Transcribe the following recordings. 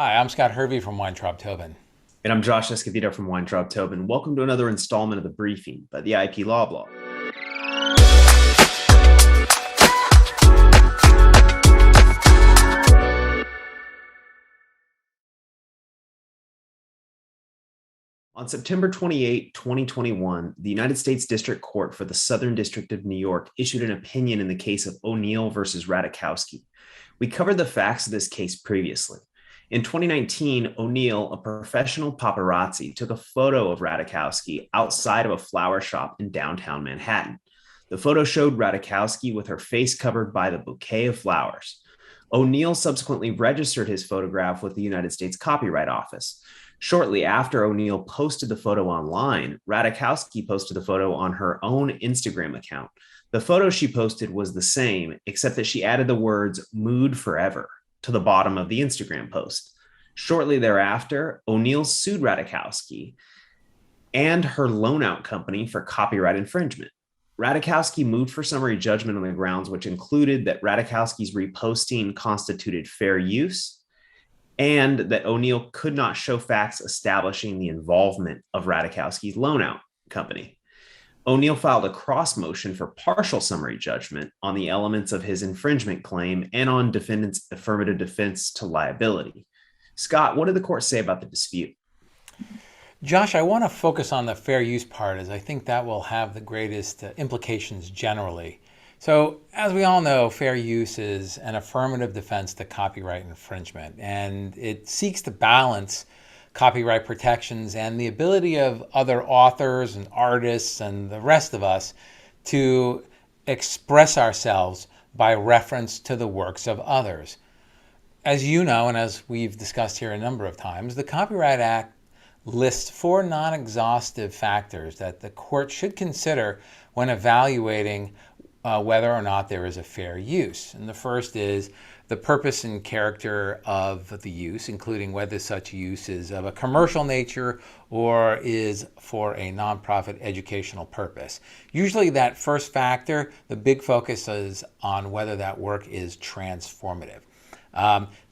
Hi, I'm Scott Hervey from Weintraub Tobin. And I'm Josh Escovito from Weintraub Tobin. Welcome to another installment of the briefing by the IP Law Blog. On September 28, 2021, the United States District Court for the Southern District of New York issued an opinion in the case of O'Neill versus Ratajkowski. We covered the facts of this case previously. In 2019, O'Neill, a professional paparazzi, took a photo of Ratajkowski outside of a flower shop in downtown Manhattan. The photo showed Ratajkowski with her face covered by the bouquet of flowers. O'Neill subsequently registered his photograph with the United States Copyright Office. Shortly after O'Neill posted the photo online, Ratajkowski posted the photo on her own Instagram account. The photo she posted was the same, except that she added the words "mood forever" to the bottom of the Instagram post. Shortly thereafter, O'Neill sued Ratajkowski and her loan out company for copyright infringement. Ratajkowski moved for summary judgment on the grounds which included that Ratajkowski's reposting constituted fair use and that O'Neill could not show facts establishing the involvement of Ratajkowski's loan out company. O'Neill filed a cross motion for partial summary judgment on the elements of his infringement claim and on defendant's affirmative defense to liability. Scott, what did the court say about the dispute? Josh, I want to focus on the fair use part as I think that will have the greatest implications generally. So, as we all know, fair use is an affirmative defense to copyright infringement, and it seeks to balance copyright protections and the ability of other authors and artists and the rest of us to express ourselves by reference to the works of others. As you know, and as we've discussed here a number of times, the Copyright Act lists four non-exhaustive factors that the court should consider when evaluating whether or not there is a fair use. And the first is the purpose and character of the use, including whether such use is of a commercial nature or is for a nonprofit educational purpose. Usually that first factor, the big focus is on whether that work is transformative.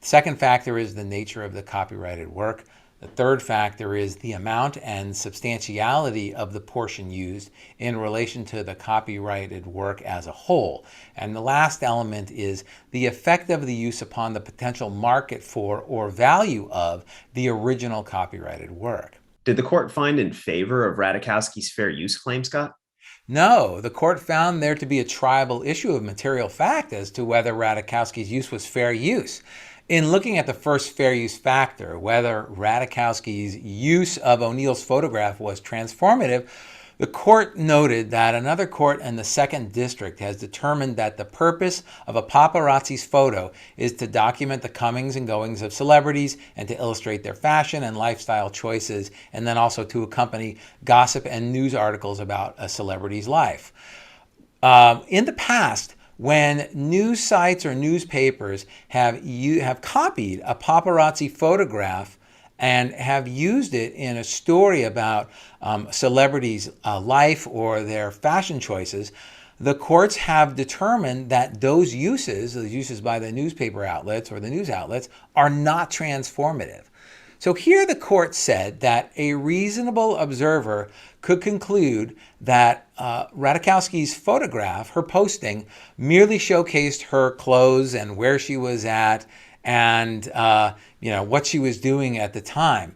Second factor is the nature of the copyrighted work. The third factor is the amount and substantiality of the portion used in relation to the copyrighted work as a whole. And the last element is the effect of the use upon the potential market for or value of the original copyrighted work. Did the court find in favor of Ratajkowski's fair use claim, Scott? No, the court found there to be a triable issue of material fact as to whether Ratajkowski's use was fair use. In looking at the first fair use factor, whether Ratajkowski's use of O'Neill's photograph was transformative, the court noted that another court in the second district has determined that the purpose of a paparazzi's photo is to document the comings and goings of celebrities and to illustrate their fashion and lifestyle choices, and then also to accompany gossip and news articles about a celebrity's life. In the past, when news sites or newspapers have copied a paparazzi photograph and have used it in a story about celebrities' life or their fashion choices, the courts have determined that those uses by the newspaper outlets or the news outlets, are not transformative. So here the court said that a reasonable observer could conclude that Ratajkowski's photograph, her posting, merely showcased her clothes and where she was at and what she was doing at the time,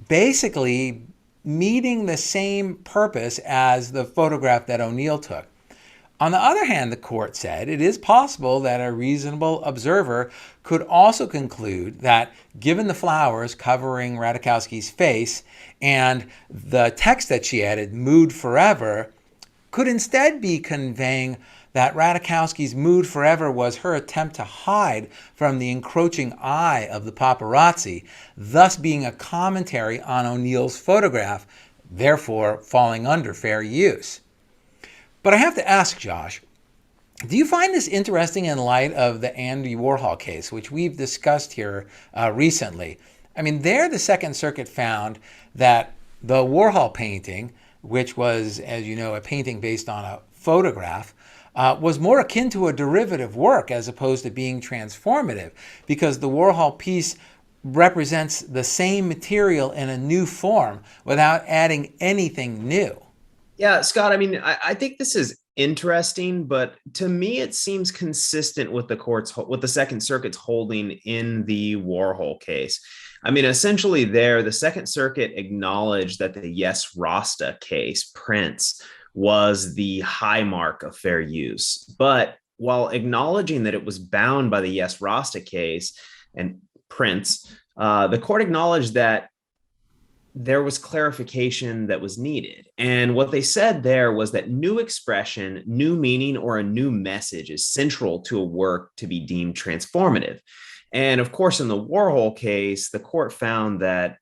basically meeting the same purpose as the photograph that O'Neill took. On the other hand, the court said it is possible that a reasonable observer could also conclude that given the flowers covering Ratajkowski's face and the text that she added, "mood forever," could instead be conveying that Ratajkowski's mood forever was her attempt to hide from the encroaching eye of the paparazzi, thus being a commentary on O'Neill's photograph, therefore falling under fair use. But I have to ask, Josh, do you find this interesting in light of the Andy Warhol case, which we've discussed here recently? I mean, there the Second Circuit found that the Warhol painting, which was, as you know, a painting based on a photograph, was more akin to a derivative work as opposed to being transformative, because the Warhol piece represents the same material in a new form without adding anything new. Yeah, Scott, I mean, I think this is interesting, but to me, it seems consistent with with the Second Circuit's holding in the Warhol case. I mean, essentially, there, the Second Circuit acknowledged that the Yes Rasta case, Prince, was the high mark of fair use. But while acknowledging that it was bound by the Yes Rasta case and Prince, the court acknowledged that there was clarification that was needed. And what they said there was that new expression, new meaning, or a new message is central to a work to be deemed transformative. And of course, in the Warhol case, the court found that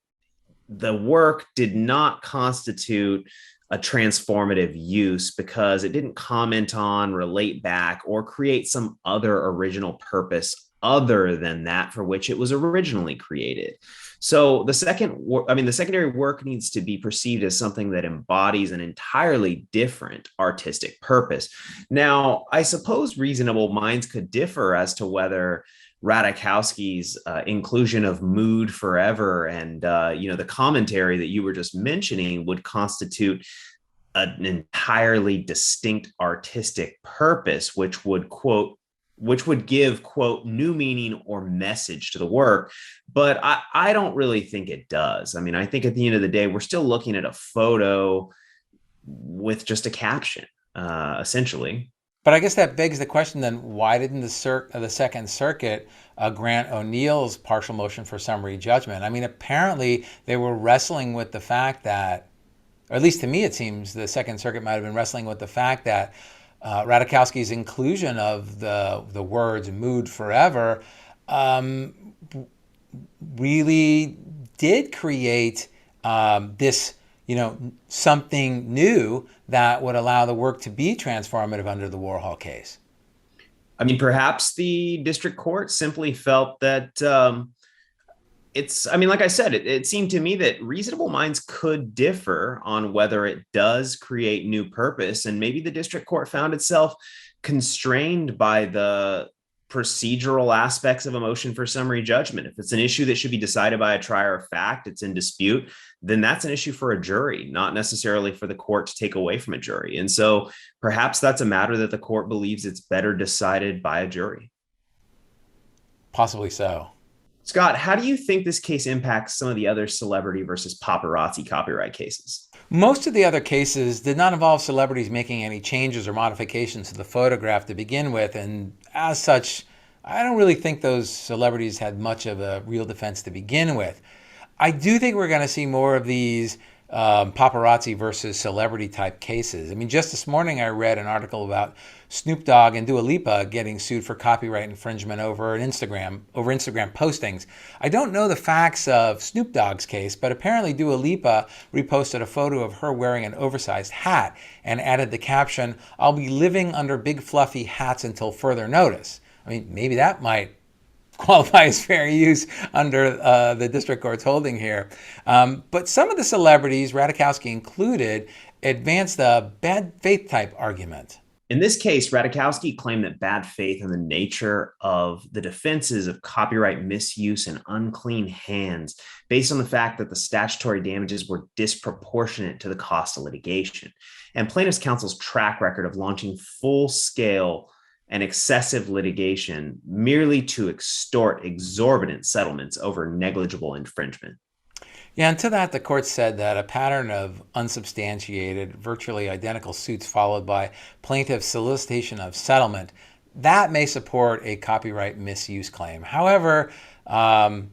the work did not constitute a transformative use because it didn't comment on, relate back, or create some other original purpose other than that for which it was originally created. So the secondary work needs to be perceived as something that embodies an entirely different artistic purpose. Now, I suppose reasonable minds could differ as to whether Ratajkowski's inclusion of "mood forever" and the commentary that you were just mentioning would constitute an entirely distinct artistic purpose, which would give, quote, new meaning or message to the work. But I don't really think it does. I mean, I think at the end of the day, we're still looking at a photo with just a caption, essentially. But I guess that begs the question then, why didn't the Second Circuit grant O'Neill's partial motion for summary judgment? I mean, apparently they were wrestling with the fact that, or at least to me it seems, the Second Circuit might have been wrestling with the fact that Ratajkowski's inclusion of the words "mood forever" really did create this, something new that would allow the work to be transformative under the Warhol case. I mean, perhaps the district court simply felt that I mean, like I said, it seemed to me that reasonable minds could differ on whether it does create new purpose. And maybe the district court found itself constrained by the procedural aspects of a motion for summary judgment. If it's an issue that should be decided by a trier of fact, it's in dispute, then that's an issue for a jury, not necessarily for the court to take away from a jury. And so perhaps that's a matter that the court believes it's better decided by a jury. Possibly so. Scott, how do you think this case impacts some of the other celebrity versus paparazzi copyright cases? Most of the other cases did not involve celebrities making any changes or modifications to the photograph to begin with, and as such, I don't really think those celebrities had much of a real defense to begin with. I do think we're going to see more of these paparazzi versus celebrity type cases. I mean, just this morning I read an article about Snoop Dogg and Dua Lipa getting sued for copyright infringement over Instagram postings. I don't know the facts of Snoop Dogg's case, but apparently Dua Lipa reposted a photo of her wearing an oversized hat and added the caption, "I'll be living under big fluffy hats until further notice." I mean, maybe that might qualify as fair use under the district court's holding here. But some of the celebrities, Ratajkowski included, advanced a bad faith type argument. In this case, Ratajkowski claimed that bad faith and the nature of the defenses of copyright misuse and unclean hands, based on the fact that the statutory damages were disproportionate to the cost of litigation. And plaintiff's counsel's track record of launching full-scale and excessive litigation merely to extort exorbitant settlements over negligible infringement. Yeah, and to that, the court said that a pattern of unsubstantiated, virtually identical suits followed by plaintiff's solicitation of settlement, that may support a copyright misuse claim. However, the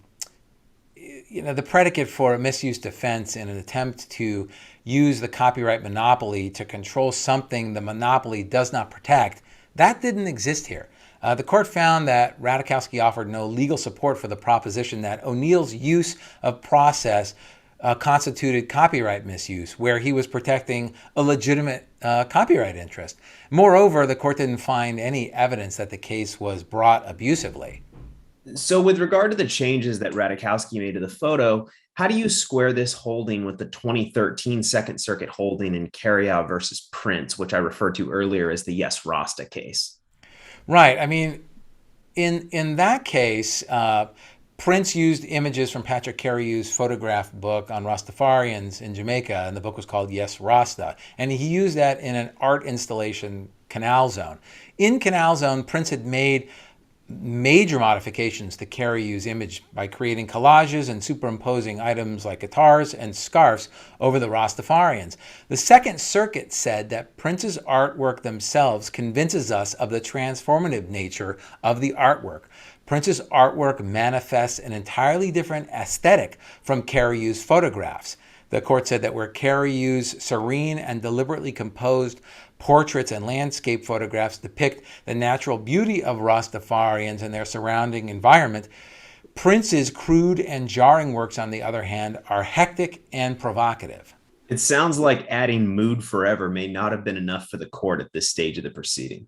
predicate for a misuse defense in an attempt to use the copyright monopoly to control something the monopoly does not protect, that didn't exist here. The court found that Ratajkowski offered no legal support for the proposition that O'Neill's use of process constituted copyright misuse, where he was protecting a legitimate copyright interest. Moreover, the court didn't find any evidence that the case was brought abusively. So, with regard to the changes that Ratajkowski made to the photo, how do you square this holding with the 2013 Second Circuit holding in Carriow versus Prince, which I referred to earlier as the Yes Rasta case? Right. I mean, in that case, Prince used images from Patrick Carey's photograph book on Rastafarians in Jamaica, and the book was called Yes Rasta. And he used that in an art installation, Canal Zone. In Canal Zone, Prince had made major modifications to Carey's image by creating collages and superimposing items like guitars and scarves over the Rastafarians. The Second Circuit said that Prince's artwork themselves convinces us of the transformative nature of the artwork. Prince's artwork manifests an entirely different aesthetic from Carey's photographs. The court said that where Carey's serene and deliberately composed portraits and landscape photographs depict the natural beauty of Rastafarians and their surrounding environment, Prince's crude and jarring works, on the other hand, are hectic and provocative. It sounds like adding mood forever may not have been enough for the court at this stage of the proceeding.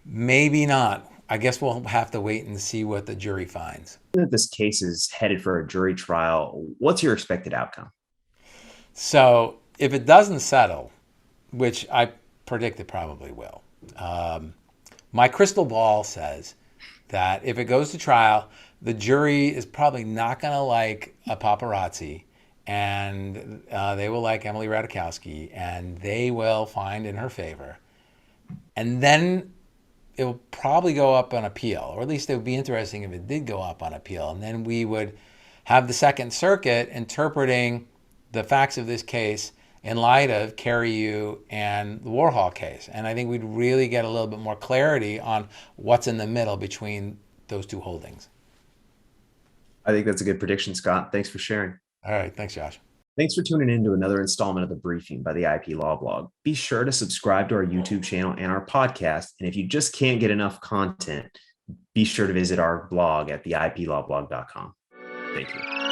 Maybe not. I guess we'll have to wait and see what the jury finds. That this case is headed for a jury trial, what's your expected outcome? So if it doesn't settle, which I predict it probably will, my crystal ball says that if it goes to trial, the jury is probably not going to like a paparazzi, and they will like Emily Ratajkowski, and they will find in her favor. And then it will probably go up on appeal, or at least it would be interesting if it did go up on appeal. And then we would have the Second Circuit interpreting the facts of this case in light of Carey and the Warhol case. And I think we'd really get a little bit more clarity on what's in the middle between those two holdings. I think that's a good prediction, Scott. Thanks for sharing. All right. Thanks, Josh. Thanks for tuning in to another installment of The Briefing by the IP Law Blog. Be sure to subscribe to our YouTube channel and our podcast. And if you just can't get enough content, be sure to visit our blog at theiplawblog.com. Thank you.